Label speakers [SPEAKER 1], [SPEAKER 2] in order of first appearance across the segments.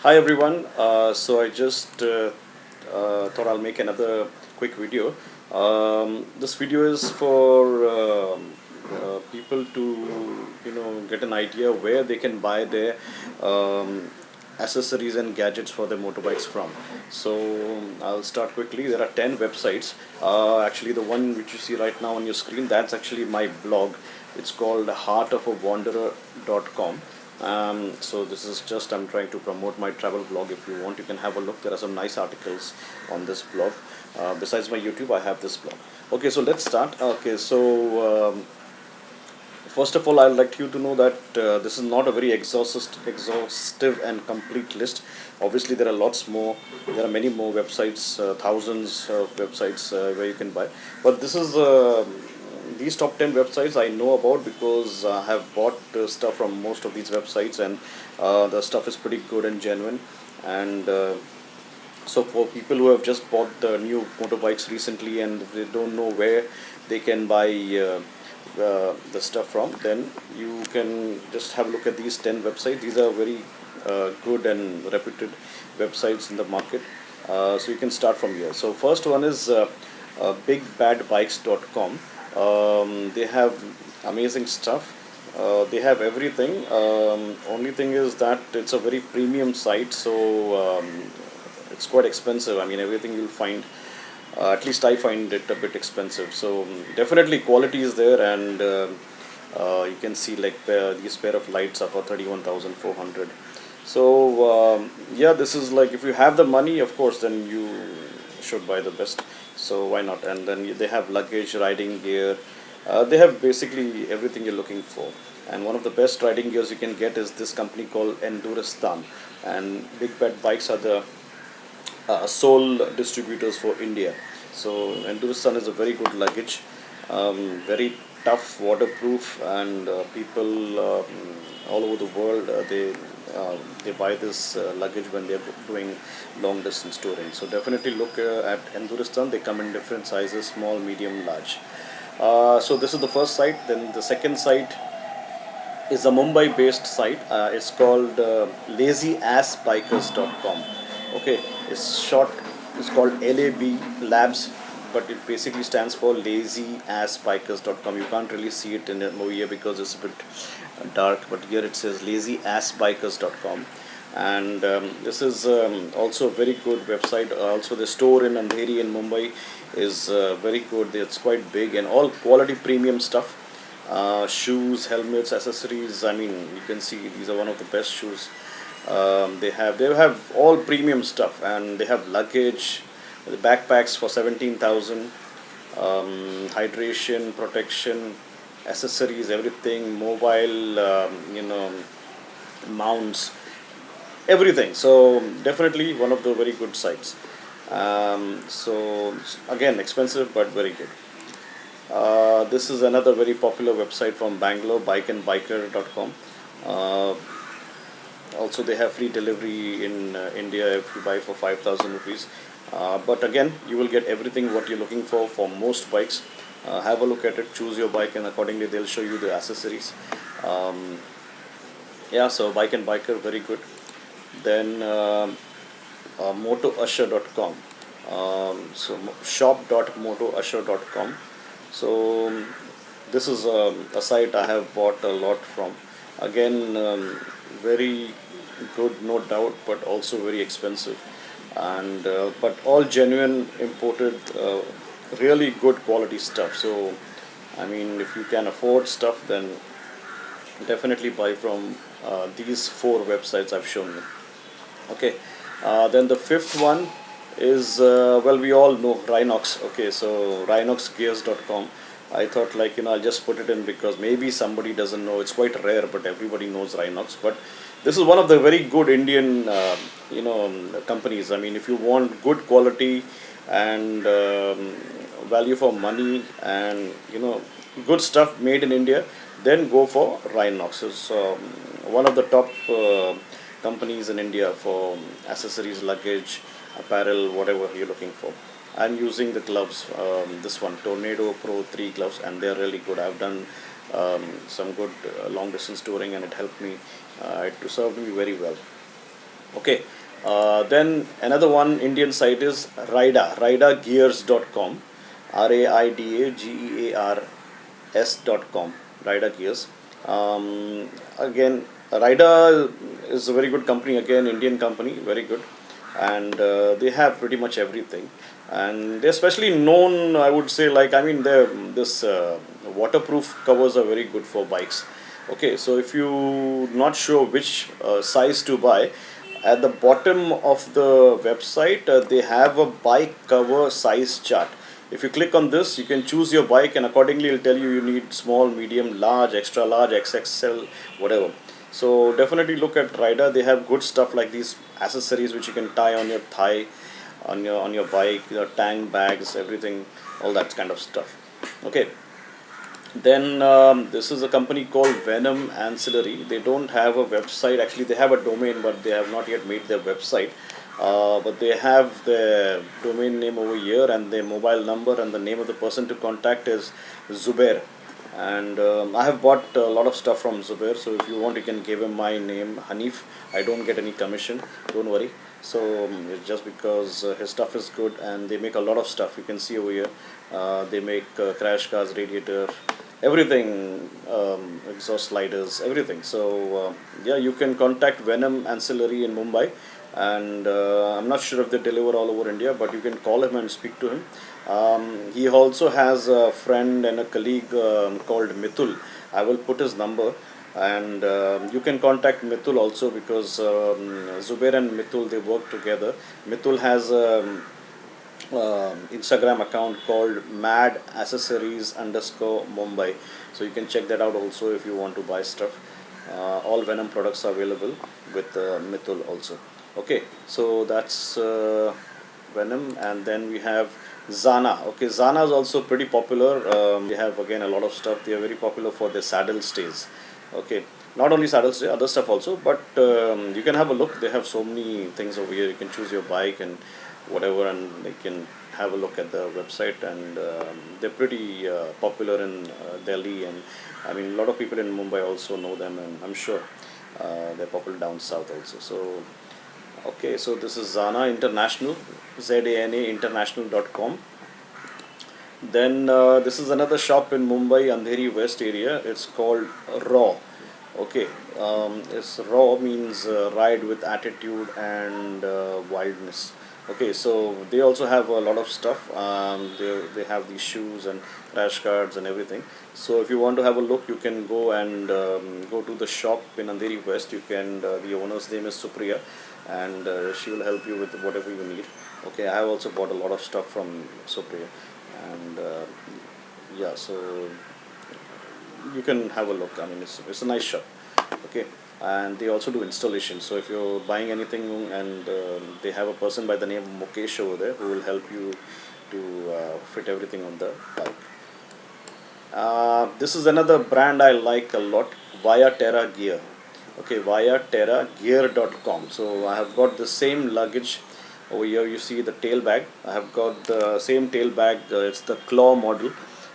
[SPEAKER 1] Hi everyone. So I just thought I'll make another quick video. This video is for people to get an idea where they can buy their um, accessories and gadgets for their motorbikes from. So I'll start quickly. There are 10 websites. Actually, the one which you see right now on your screen, that's actually my blog. It's called heartofawanderer.com. So this is just I'm trying to promote my travel blog. If you want, you can have a look. There are some nice articles on this blog. Besides my YouTube, I have this blog. Okay, so let's start. Okay, so first of all, I'd like you to know that this is not a very exhaustive and complete list. Obviously, there are lots more. There are many more websites, thousands of websites where you can buy. But this is these top 10 websites I know about because I have bought stuff from most of these websites, and the stuff is pretty good and genuine. And so for people who have just bought the new motorbikes recently and they don't know where they can buy the stuff from, then you can just have a look at these 10 websites. These are very good and reputed websites in the market. So you can start from here. So first one is bigbadbikes.com. They have amazing stuff. They have everything. Only thing is that it's a very premium site, so it's quite expensive. I mean, everything you'll find, at least I find it a bit expensive. So definitely quality is there, and you can see like these pair of lights are for 31,400. So yeah, this is like if you have the money, of course, then you should buy the best. So why not? And then they have luggage, riding gear. They have basically everything you're looking for. And one of the best riding gears you can get is this company called Enduristan. And Big Bad Bikes are the sole distributors for India. So Enduristan is a very good luggage, very tough, waterproof, and people all over the world they buy this luggage when they're doing long distance touring. So definitely look at Enduristan. They come in different sizes: small, medium, large. So this is the first site. Then the second site is a Mumbai-based site. It's called LazyAssBikers.com. Okay, it's short. It's called LAB Labs, but it basically stands for LazyAssBikers.com. You can't really see it in over here because it's a bit dark, but here it says LazyAssBikers.com. And this is also a very good website. Also, the store in Andheri in Mumbai is very good. It's quite big and all quality premium stuff. Shoes, helmets, accessories. I mean, you can see these are one of the best shoes. They have all premium stuff, and they have luggage, the backpacks for 17,000, hydration, protection, accessories, everything, mobile, mounts, everything. So definitely one of the very good sites. So again, expensive but very good. This is another very popular website from Bangalore, bikeandbiker.com. Uh, Also, they have free delivery in India if you buy for 5,000 rupees. But again, you will get everything what you're looking for most bikes. Have a look at it, choose your bike, and accordingly they'll show you the accessories. Um, yeah, so Bike and Biker, very good. Then motousher.com. So shop.motousher.com. So this is a site I have bought a lot from. Again, very good, no doubt, but also very expensive. And but all genuine, imported, really good quality stuff. So, I mean, if you can afford stuff, then definitely buy from these four websites I've shown you. Okay, then the fifth one is well, we all know Rhinox. Okay, so rhinoxgears.com. I thought like I'll just put it in because maybe somebody doesn't know. It's quite rare, but everybody knows Rhinox. But this is one of the very good Indian companies. I mean, if you want good quality and value for money and good stuff made in India, then go for Rhinox. It's one of the top companies in India for accessories, luggage, apparel, whatever you're looking for. I'm using the gloves, this one, Tornado Pro 3 gloves, and they're really good. I've done some good long distance touring, and it helped me, it served me very well. Okay. Then another one Indian site is ridagears.com, RAIDAGEARS.com, Rida Gears. Again, Rida is a very good company, again, Indian company, very good. And they have pretty much everything. And they're especially known, I would say, like, I mean, this waterproof covers are very good for bikes. Okay, so if you not sure which size to buy, at the bottom of the website, they have a bike cover size chart. If you click on this, you can choose your bike, and accordingly, it'll tell you you need small, medium, large, extra large, XXL, whatever. So definitely look at Rider. They have good stuff like these accessories which you can tie on your thigh, on your bike, your tank bags, everything, all that kind of stuff. Okay. Then this is a company called Venom Ancillary. They don't have a website. Actually, they have a domain, but they have not yet made their website. But they have their domain name over here and their mobile number, and the name of the person to contact is Zubair. And I have bought a lot of stuff from Zubair. So if you want, you can give him my name, Hanif. I don't get any commission. Don't worry. So it's just because his stuff is good, and they make a lot of stuff. You can see over here. They make crash cars, radiator, everything, exhaust sliders, everything. So yeah, you can contact Venom Ancillary in Mumbai, and I'm not sure if they deliver all over India, but you can call him and speak to him. He also has a friend and a colleague called Mithul. I will put his number, and you can contact Mithul also, because Zubair and Mithul, they work together. Mithul has Instagram account called Mad Accessories underscore Mumbai. So you can check that out also if you want to buy stuff. All Venom products are available with Mithul also. Okay, so that's Venom, and then we have Zana. Okay, Zana is also pretty popular. They have again a lot of stuff. They are very popular for their saddle stays. Okay, not only saddle stay, other stuff also. But you can have a look. They have so many things over here. You can choose your bike and whatever, and they can have a look at the website. And they're pretty popular in Delhi, and I mean a lot of people in Mumbai also know them, and I'm sure they're popular down south also. So okay, so this is Zana International, ZANA International.com. Then this is another shop in Mumbai, Andheri West area. It's called Raw. Okay, it's Raw means ride with attitude and wildness. Okay, so they also have a lot of stuff. They have these shoes and crash cards and everything. So if you want to have a look, you can go and go to the shop in Andheri West. You can. The owner's name is Supriya, and she will help you with whatever you need. Okay, I have also bought a lot of stuff from Supriya, and yeah, so you can have a look. I mean, it's a nice shop. Okay, and they also do installation. So if you're buying anything, and they have a person by the name of Mukesh over there who will help you to fit everything on the bike. This is another brand I like a lot, Via Terra Gear. Okay, Via Terra Gear.com. So I have got the same luggage over here. You see the tail bag. I have got the same tail bag. It's the claw model,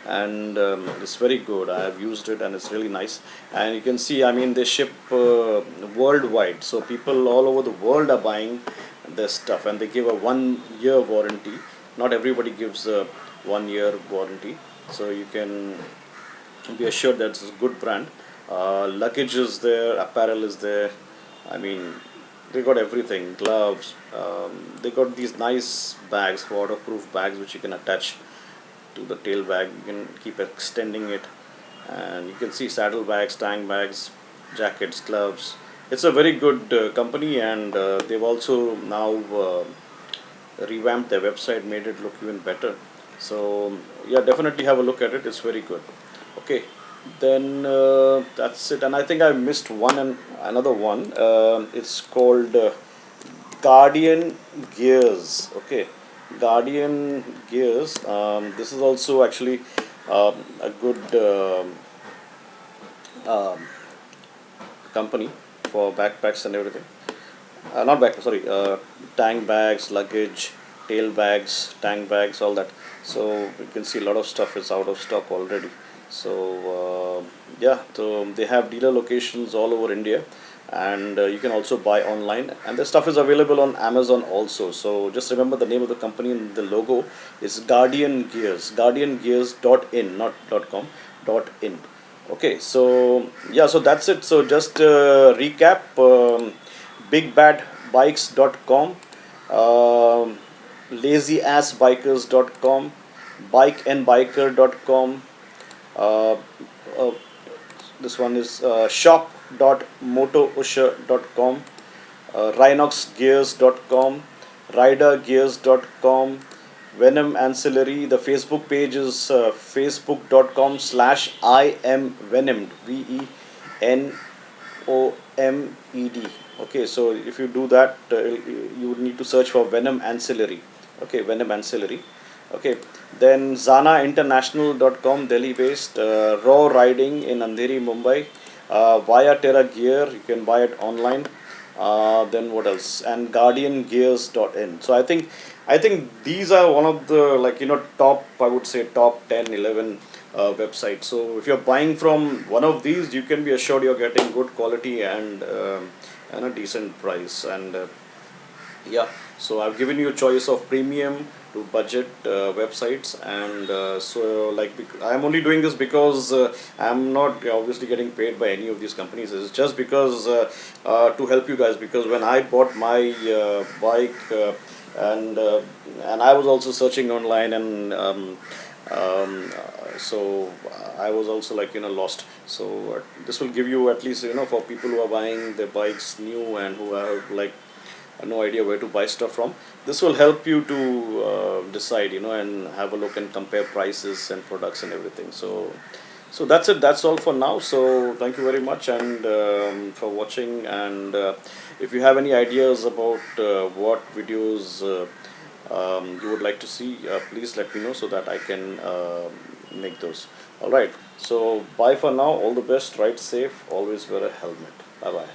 [SPEAKER 1] and it's very good. I have used it, and it's really nice. And you can see, I mean, they ship worldwide, so people all over the world are buying this stuff, and they give a 1 year warranty. Not everybody gives a 1 year warranty, so you can be assured that it's a good brand. Luggage is there, apparel is there. I mean, they got everything, gloves. They got these nice bags, waterproof bags, which you can attach to the tail bag. You can keep extending it, and you can see saddle bags, tank bags, jackets, gloves. It's a very good company, and they've also now revamped their website, made it look even better. So yeah, definitely have a look at it. It's very good. Okay, then that's it. And I think I missed one and another one. It's called Guardian Gears. Okay, Guardian Gears. This is also actually a good um company for backpacks and everything. Not backpacks, sorry, tank bags, luggage, tail bags, tank bags, all that. So you can see a lot of stuff is out of stock already. So yeah, so they have dealer locations all over India. and you can also buy online, and the stuff is available on Amazon also. So just remember the name of the company and the logo is Guardian Gears, guardiangears.in, not .com, .in. Okay, so yeah, so that's it. So just recap, bigbadbikes.com, um, lazyassbikers.com, bikeandbiker.com, uh, uh, this one is shop.motousha.com, rhinoxgears.com, ridergears.com, Venom Ancillary. The Facebook page is facebook.com/I am Venomed, VENOMED. Okay, so if you do that, you would need to search for Venom Ancillary. Okay, Venom Ancillary. Okay, then zanainternational.com, Delhi based, raw riding in Andheri, Mumbai, via Terra Gear, you can buy it online. Then what else? And guardiangears.in. So I think these are one of the, like, top, I would say top 10, 11 websites. So if you're buying from one of these, you can be assured you're getting good quality and a decent price. And yeah, so I've given you a choice of premium to budget websites, and so like I'm only doing this because I'm not obviously getting paid by any of these companies. It's just because to help you guys, because when I bought my bike, and uh, and I was also searching online, and so I was also, like, lost. So this will give you, at least, for people who are buying their bikes new and who have, like, no idea where to buy stuff from. This will help you to decide, and have a look and compare prices and products and everything. So that's it. That's all for now. So thank you very much, and for watching. And if you have any ideas about what videos you would like to see, please let me know so that I can make those. All right. So bye for now. All the best. Ride safe. Always wear a helmet. Bye bye.